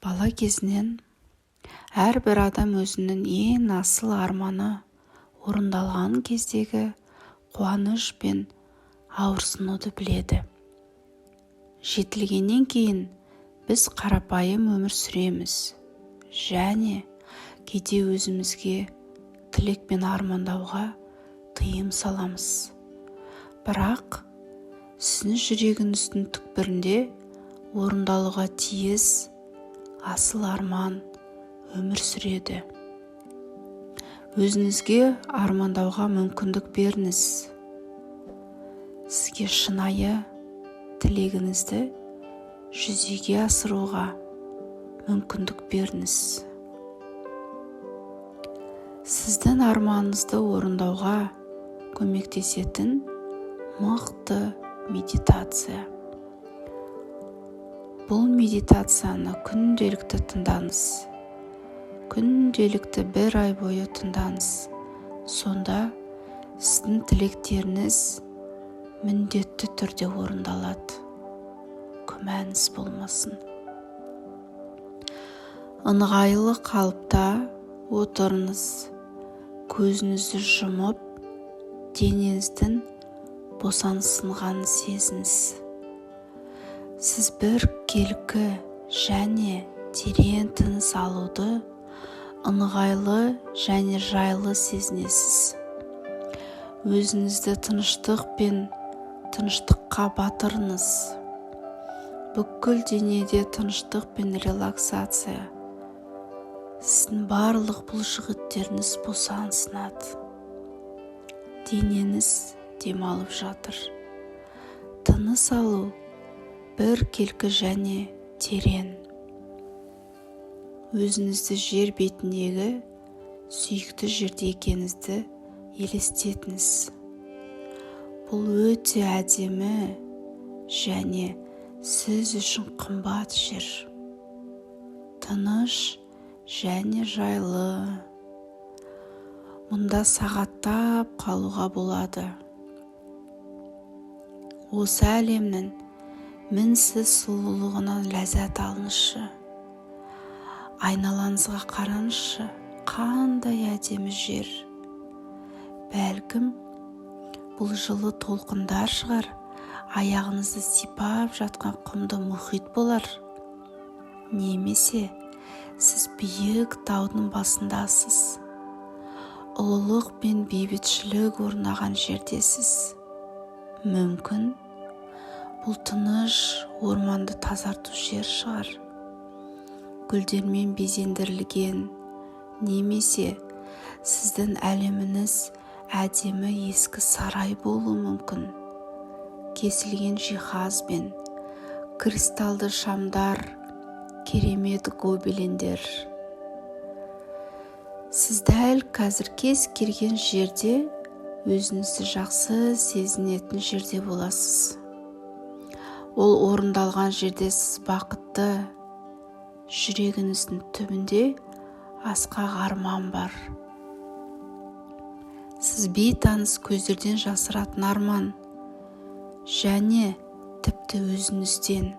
Бала кезінен әрбір адам өзінің ең асыл арманы орындалған кездегі қуаныш пен ауырсынуды біледі. Жетілгеннен кейін біз қарапайым өмір сүреміз және кейде өзімізге тілек пен армандауға тыйым саламыз. Бірақ сіздің жүрегіңіздің түкпірінде орындалуға тиіс асыл арман өмір сүреді. Өзіңізге армандауға мүмкіндік беріңіз. Сізге шынайы тілегіңізді жүзеге асыруға мүмкіндік беріңіз. Сіздің арманыңызды орындауға көмектесетін мықты медитация. Бұл медитацияны күнделікті тыңдаңыз. Күнделікті 1 ай бойы тыңдаңыз. Сонда сіздің тілектеріңіз міндетті түрде орындалады. Күмәніңіз болмасын. Ыңғайлы қалыпта отырыңыз. Көзіңізді жұмып, денеңіздің босаңсығанын сезініңіз. Сіз біркелкі және терең тыныс алуды ыңғайлы және жайлы сезінесіз. Өзіңізді тыныштық пен тыныштыққа батырыңыз. Бүкіл денеде тыныштық пен релаксация. Сіздің барлық бұлшықеттеріңіз босаңсынады. Денеңіз демалып жатыр. Тыныс алу біркелкі және терең. Өзіңізді жер бетіндегі сүйікті жерде екеніңізді елестетіңіз. Бұл өте әдемі және сіз үшін қымбат жер. Тыныш және жайлы. Мұнда сағаттап қалуға болады. Осы әлемнің мінсіз сұлулығынан ләззат алыңызшы. Айналаңызға қараңызшы, қандай әдемі жер. Бәлкім, бұл жылы толқындар шығар, аяғыңызды сипап жатқан құмды мұхит болар. Немесе сіз биік таудың басындасыз. Ұлылық пен бейбітшілік орнаған жердесіз. Мүмкін, бұл тыныш орманды тазарту жер шығар. Гүлдермен безендірілген, немесе сіздің әлеміңіз әдемі ескі сарай болуы мүмкін. Кесілген жиһазбен, кристалды шамдар, керемет гобелендер. Сіз дәл қазір кез келген жерде өзіңізді жақсы сезінетін жерде боласыз. Ол орындалған жерде сіз бақытты, жүрегіңіздің түбінде асқақ арман бар. Сіз бейтаныс көздерден жасыратын арман және тіпті өзіңізден.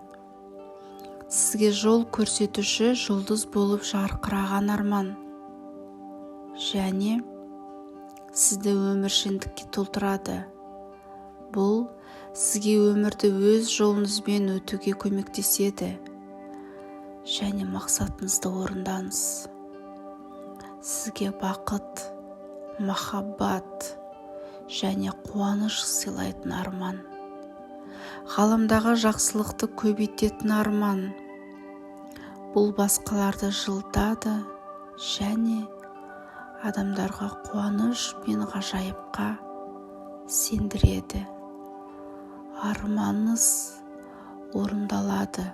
Сізге жол көрсетуші жұлдыз болып жарқыраған арман және сізді өміршеңдікке толтырады. Бұл сізге өмірді өз жолыңызбен өтуге көмектеседі және мақсатыңызды орындаңыз. Сізге бақыт, махаббат және қуаныш сыйлайтын арман. Ғаламдағы жақсылықты көбейтетін арман. Бұл басқаларды жылытады және адамдарға қуаныш пен ғажайыпқа сендіреді. Арманыңыз орындалады.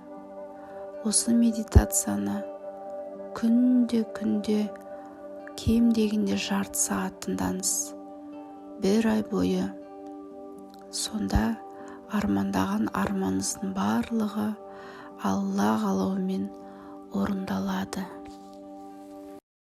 Осы медитацияны күнде кем дегенде жарты сағат тыңдаңыз. 1 ай бойы. Сонда армандаған арманыңыздың барлығы Алла қалауымен орындалады.